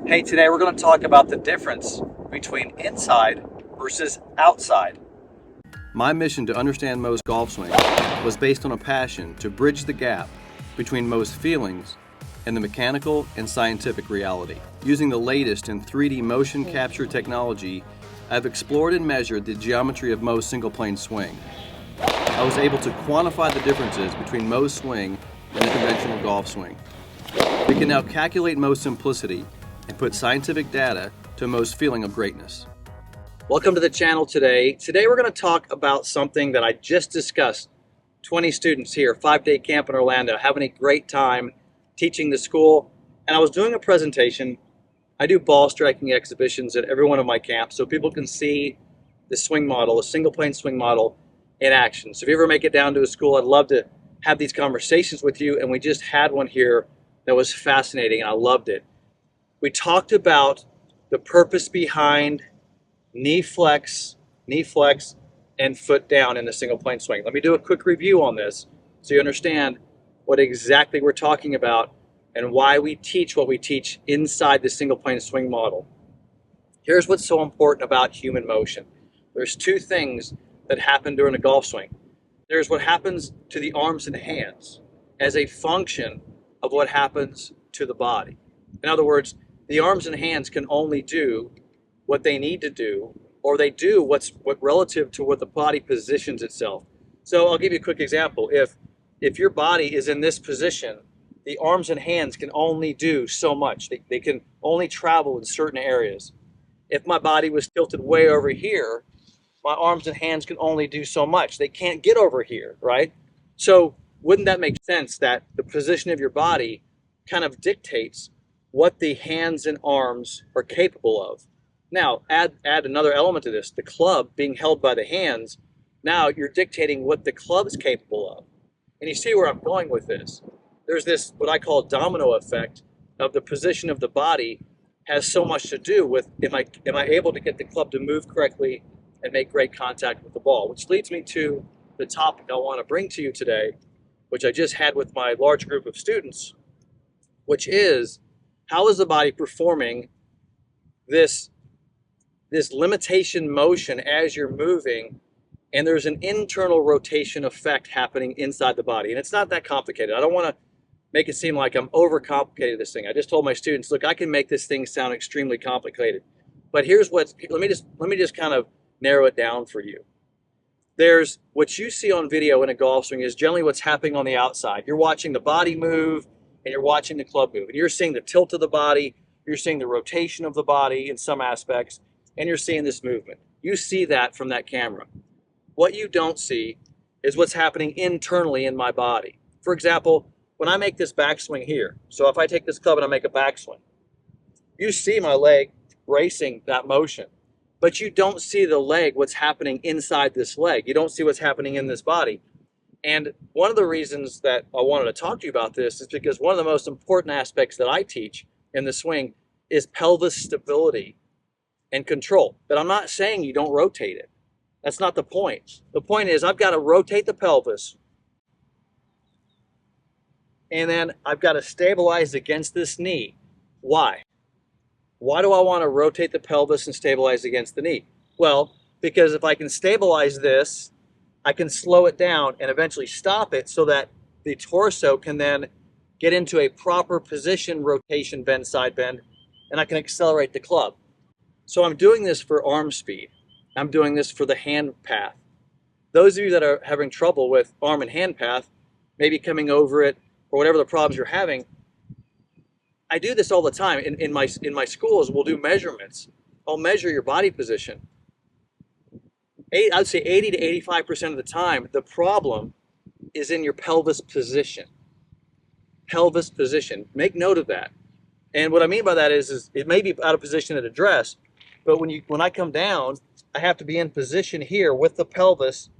Hey, today we're going to talk about the difference between inside versus outside. My mission to understand Mo's golf swing was based on a passion to bridge the gap between Mo's feelings and the mechanical and scientific reality. Using the latest in 3D motion capture technology, I've explored and measured the geometry of Mo's single plane swing. I was able to quantify the differences between Mo's swing and the conventional golf swing. We can now calculate Mo's simplicity and put scientific data to Mo's feeling of greatness. Welcome to the channel today. Today we're going to talk about something that I just discussed. 20 students here, 5-day camp in Orlando, having a great time teaching the school. And I was doing a presentation. I do ball striking exhibitions at every one of my camps so people can see the swing model, a single plane swing model in action. So if you ever make it down to a school, I'd love to have these conversations with you. And we just had one here that was fascinating and I loved it. We talked about the purpose behind knee flex, and foot down in the single plane swing. Let me do a quick review on this so you understand what exactly we're talking about and why we teach what we teach inside the single plane swing model. Here's what's so important about human motion. There's two things that happen during a golf swing. There's what happens to the arms and hands as a function of what happens to the body. In other words, the arms and hands can only do what they need to do, or they do what relative to what the body positions itself. So I'll give you a quick example. If your body is in this position, the arms and hands can only do so much. They can only travel in certain areas. If my body was tilted way over here, my arms and hands can only do so much. They can't get over here, right? So wouldn't that make sense that the position of your body kind of dictates what the hands and arms are capable of? Now, add another element to this, the club being held by the hands. Now you're dictating what the club is capable of. And you see where I'm going with this. There's this, what I call domino effect of the position of the body has so much to do with, am I able to get the club to move correctly and make great contact with the ball? Which leads me to the topic I want to bring to you today, which I just had with my large group of students, which is, how is the body performing this limitation motion as you're moving, and there's an internal rotation effect happening inside the body. And it's not that complicated. I don't want to make it seem like I'm overcomplicating this thing. I just told my students, look, I can make this thing sound extremely complicated. But here's what, let me just kind of narrow it down for you. There's what you see on video in a golf swing is generally what's happening on the outside. You're watching the body move and you're watching the club move. And you're seeing the tilt of the body, you're seeing the rotation of the body in some aspects, and you're seeing this movement. You see that from that camera. What you don't see is what's happening internally in my body. For example, when I make this backswing here, so if I take this club and I make a backswing, you see my leg racing that motion, but you don't see the leg, what's happening inside this leg. You don't see what's happening in this body. And one of the reasons that I wanted to talk to you about this is because one of the most important aspects that I teach in the swing is pelvis stability and control. But I'm not saying you don't rotate it. That's not the point. The point is I've got to rotate the pelvis, and then I've got to stabilize against this knee. Why? Why do I want to rotate the pelvis and stabilize against the knee? Well, because if I can stabilize this, I can slow it down and eventually stop it so that the torso can then get into a proper position, rotation, bend, side bend, and I can accelerate the club. So I'm doing this for arm speed. I'm doing this for the hand path. Those of you that are having trouble with arm and hand path, maybe coming over it or whatever the problems you're having, I do this all the time. In my schools, we'll do measurements. I'll measure your body position. I'd say 80 to 85% of the time, the problem is in your pelvis position. Pelvis position. Make note of that. And what I mean by that is it may be out of position at a dress, but when I come down, I have to be in position here with the pelvis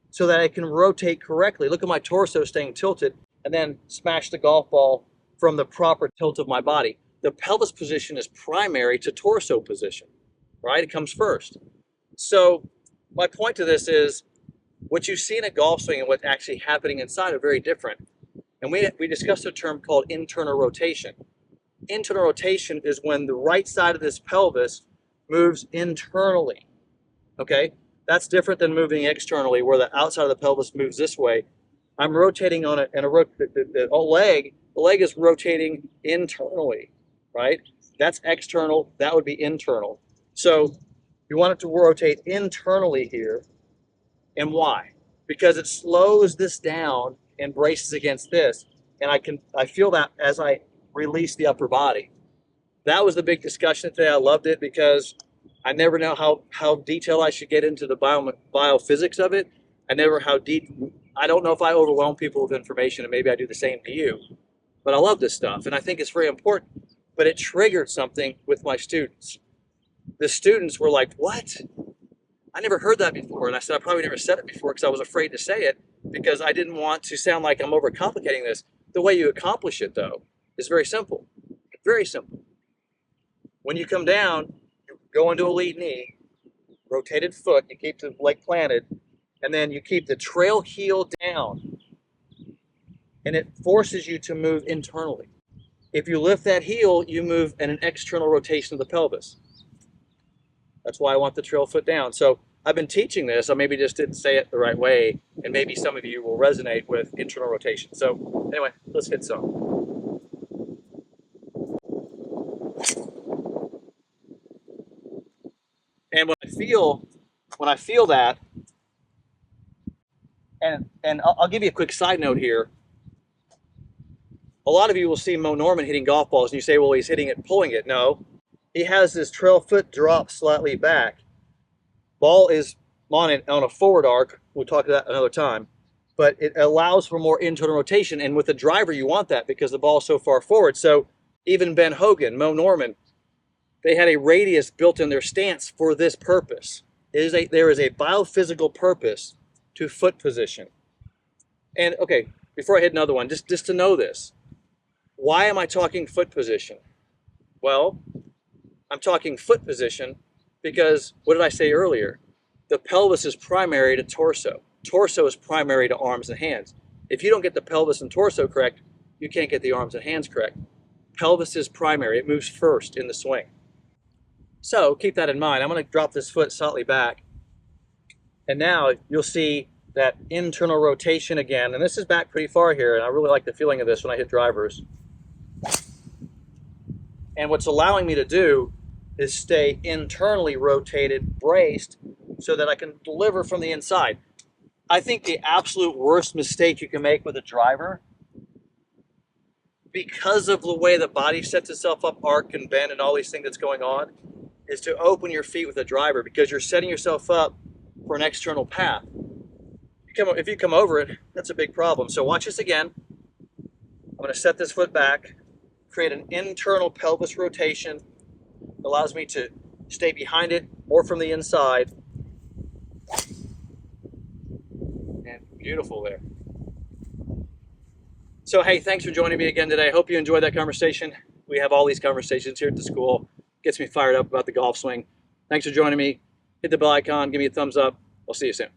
so that I can rotate correctly. Look at my torso staying tilted and then smash the golf ball from the proper tilt of my body. The pelvis position is primary to torso position, right? It comes first. So my point to this is what you see in a golf swing and what's actually happening inside are very different. And we discussed a term called internal rotation. Internal rotation is when the right side of this pelvis moves internally, okay? That's different than moving externally, where the outside of the pelvis moves this way. I'm rotating on it, and the leg is rotating internally, right? That's external, that would be internal. So you want it to rotate internally here, and why? Because it slows this down and braces against this, and I feel that as I release the upper body. That was the big discussion today. I loved it because I never know how detailed I should get into the biophysics of it. I don't know if I overwhelm people with information, and maybe I do the same to you. But I love this stuff, and I think it's very important. But it triggered something with my students. The students were like, "What? I never heard that before." And I said, "I probably never said it before because I was afraid to say it because I didn't want to sound like I'm overcomplicating this." The way you accomplish it, though, is very simple. Very simple. When you come down, you go into a lead knee, rotated foot, you keep the leg planted, and then you keep the trail heel down, and it forces you to move internally. If you lift that heel, you move in an external rotation of the pelvis. That's why I want the trail foot down. So I've been teaching this. I maybe just didn't say it the right way, and maybe some of you will resonate with internal rotation. So anyway, let's hit some. And when I feel that, and I'll give you a quick side note here. A lot of you will see Mo Norman hitting golf balls, and you say, well, he's hitting it, pulling it. No, he has this trail foot drop slightly back. Ball is on a forward arc. We'll talk about that another time. But it allows for more internal rotation, and with the driver, you want that because the ball is so far forward. So even Ben Hogan, Mo Norman, they had a radius built in their stance for this purpose. There is a biophysical purpose to foot position. And okay, before I hit another one, just to know this, why am I talking foot position? Well, I'm talking foot position because what did I say earlier? The pelvis is primary to torso. Torso is primary to arms and hands. If you don't get the pelvis and torso correct, you can't get the arms and hands correct. Pelvis is primary. It moves first in the swing. So keep that in mind. I'm going to drop this foot slightly back. And now you'll see that internal rotation again. And this is back pretty far here. And I really like the feeling of this when I hit drivers. And what's allowing me to do is stay internally rotated, braced, so that I can deliver from the inside. I think the absolute worst mistake you can make with a driver, because of the way the body sets itself up, arc and bend and all these things that's going on, is to open your feet with a driver because you're setting yourself up for an external path. If you come over it, that's a big problem. So watch this again. I'm going to set this foot back, create an internal pelvis rotation. It allows me to stay behind it more from the inside. And beautiful there. So hey, thanks for joining me again today. I hope you enjoyed that conversation. We have all these conversations here at the school. Gets me fired up about the golf swing. Thanks for joining me. Hit the bell icon, give me a thumbs up. I'll see you soon.